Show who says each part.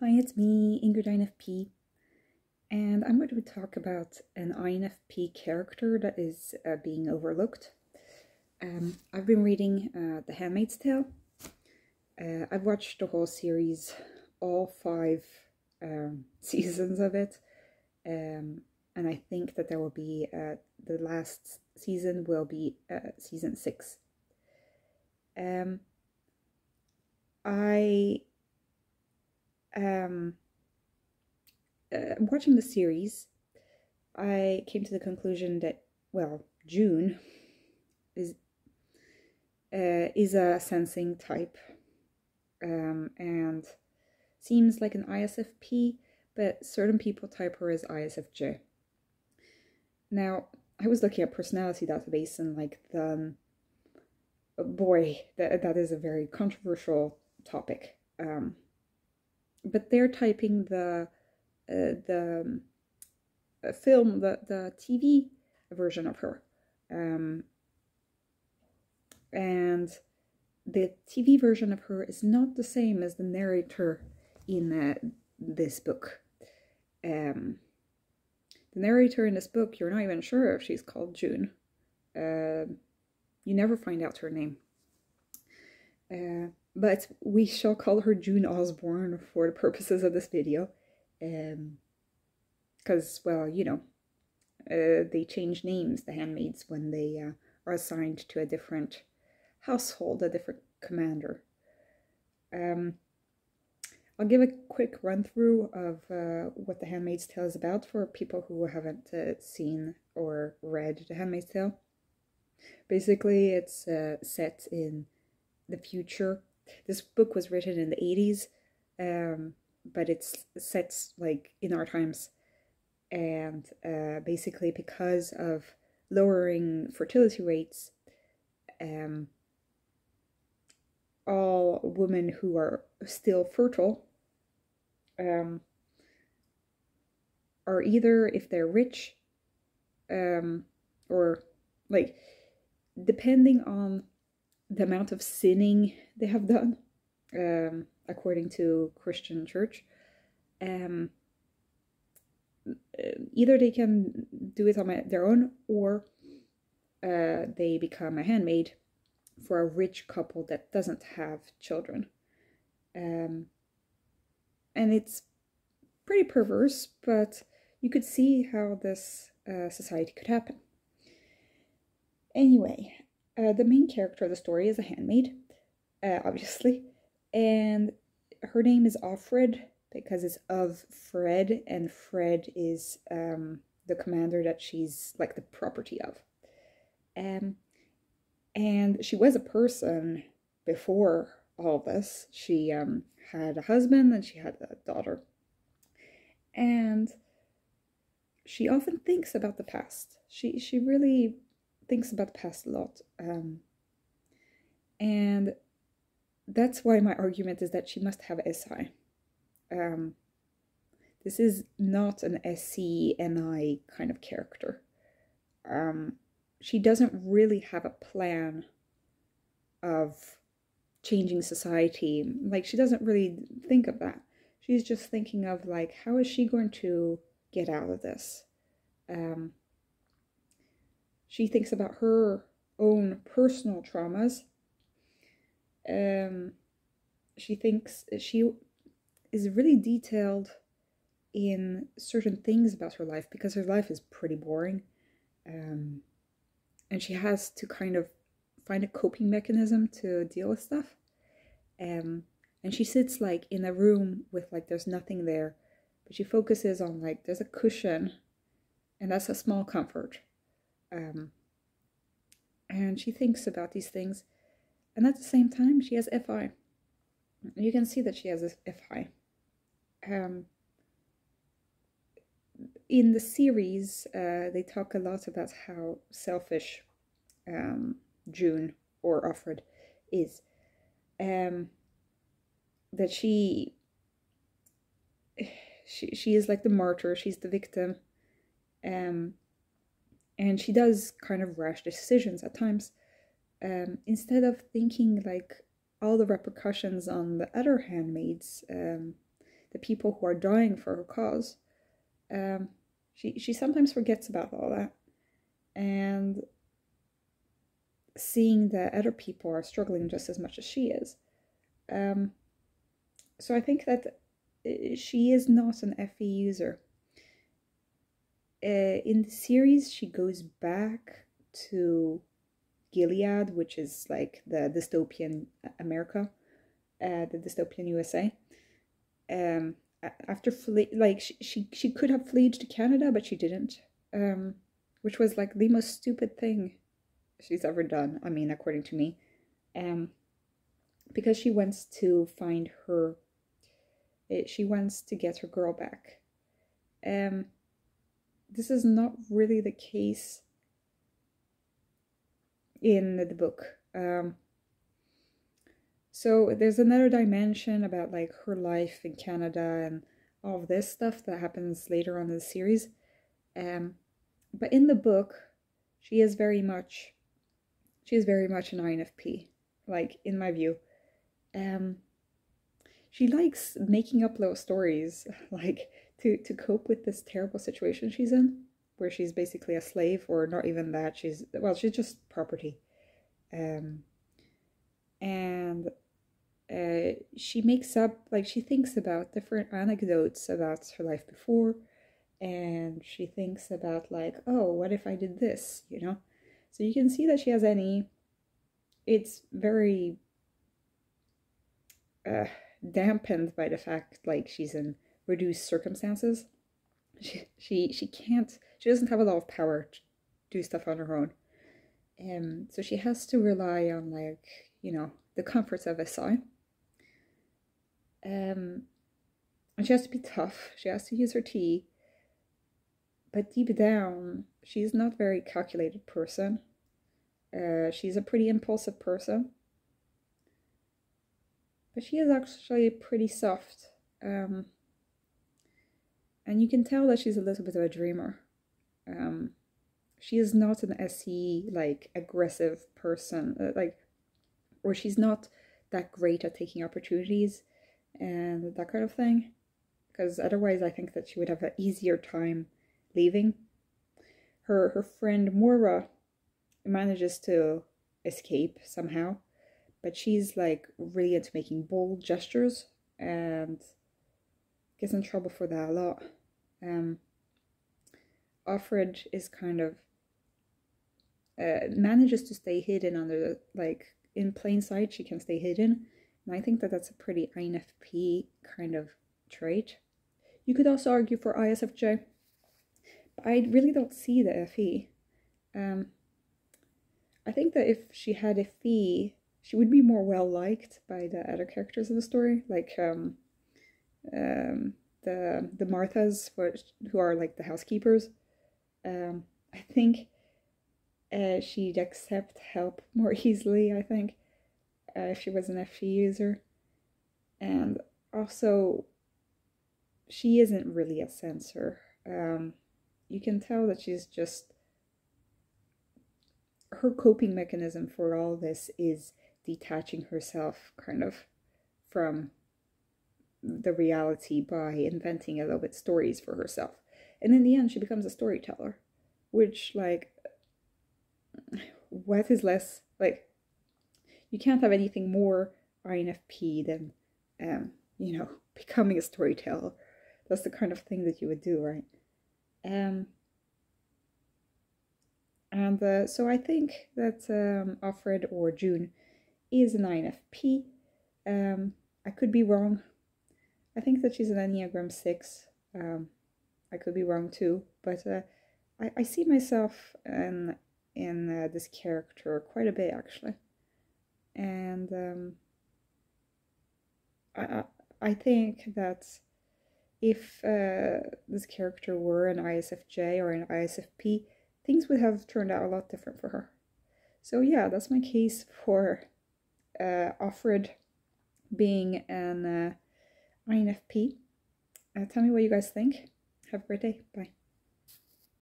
Speaker 1: Hi, it's me, Ingrid INFP, and I'm going to talk about an INFP character that is being overlooked. I've been reading The Handmaid's Tale. I've watched the whole series, all 5 seasons of it, and I think that there will be the last season will be season 6. Watching the series, I came to the conclusion that, well, June is a sensing type, and seems like an ISFP, but certain people type her as ISFJ. Now, I was looking at personality database, and like boy, that is a very controversial topic. But they're typing the film, the TV version of her, and the TV version of her is not the same as the narrator in this book. The narrator in this book, you're not even sure if she's called June. You never find out her name. But we shall call her June Osborne for the purposes of this video. Because, well, you know, they change names, the handmaids, when they are assigned to a different household, a different commander. I'll give a quick run through of what The Handmaid's Tale is about for people who haven't seen or read The Handmaid's Tale. Basically, it's set in the future. This book was written in the 80s, but it's set like in our times. And basically, because of lowering fertility rates, all women who are still fertile are either, if they're rich, or like, depending on the amount of sinning they have done, according to Christian church, either they can do it on their own, or they become a handmaid for a rich couple that doesn't have children. And it's pretty perverse, but you could see how this society could happen. Anyway, the main character of the story is a handmaid, obviously, and her name is Offred because it's of Fred, and Fred is the commander that she's like the property of. And she was a person before all this. She had a husband and she had a daughter. And she often thinks about the past. She really thinks about the past a lot. And that's why my argument is that she must have SI. This is not an SCNI kind of character. She doesn't really have a plan of changing society. Like, she doesn't really think of that. She's just thinking of, like, how is she going to get out of this? She thinks about her own personal traumas. She thinks she is really detailed in certain things about her life because her life is pretty boring. And she has to kind of find a coping mechanism to deal with stuff. And she sits like in a room with like there's nothing there, but she focuses on like there's a cushion, and that's a small comfort. And she thinks about these things, and at the same time she has FI. You can see that she has this FI. In the series, they talk a lot about how selfish June, or Offred, is. That she is like the martyr, she's the victim, and she does kind of rash decisions at times, instead of thinking like all the repercussions on the other handmaids that the people who are dying for her cause, she sometimes forgets about all that. And seeing that other people are struggling just as much as she is. So I think that she is not an FE user. In the series, she goes back to Gilead, which is like the dystopian America, the dystopian USA. After she could have fled to Canada, but she didn't, which was like the most stupid thing she's ever done. I mean, according to me, because she wants to find her. She wants to get her girl back. This is not really the case in the book. So there's another dimension about like her life in Canada and all of this stuff that happens later on in the series. But in the book, she is very much an INFP, like in my view. She likes making up little stories, like to cope with this terrible situation she's in, where she's basically a slave, or not even that. She's just property. She makes up, like, she thinks about different anecdotes about her life before, and she thinks about like, oh, what if I did this, you know? So you can see that she has it's very dampened by the fact like she's in reduced circumstances. She doesn't have a lot of power to do stuff on her own. So she has to rely on, like, you know, the comforts of SI. And she has to be tough. She has to use her T. But deep down, she's not a very calculated person. She's a pretty impulsive person. But she is actually pretty soft. And you can tell that she's a little bit of a dreamer. She is not an SE, like, aggressive person. Or she's not that great at taking opportunities and that kind of thing. Because otherwise I think that she would have an easier time leaving. Her friend Moira manages to escape somehow. But she's like really into making bold gestures and gets in trouble for that a lot. Offred is kind of manages to stay hidden under like in plain sight. She can stay hidden, and I think that that's a pretty INFP kind of trait. You could also argue for ISFJ, but I really don't see the FE. I think that if she had a FE, she would be more well liked by the other characters in the story, like the Marthas, who are like the housekeepers. I think she'd accept help more easily, I think, if she was an FE user. And also, she isn't really a censor. You can tell that she's just... Her coping mechanism for all this is detaching herself kind of from the reality by inventing a little bit stories for herself. And in the end, she becomes a storyteller, which, like, what is less, like, you can't have anything more INFP than, you know, becoming a storyteller. That's the kind of thing that you would do, right? So I think that Offred or June is an INFP. I could be wrong. I think that she's an Enneagram 6. I could be wrong too, but I see myself in this character quite a bit, actually. And I think that if this character were an ISFJ or an ISFP, things would have turned out a lot different for her. So yeah, that's my case for Offred being an INFP. Tell me what you guys think. Have a great day. Bye.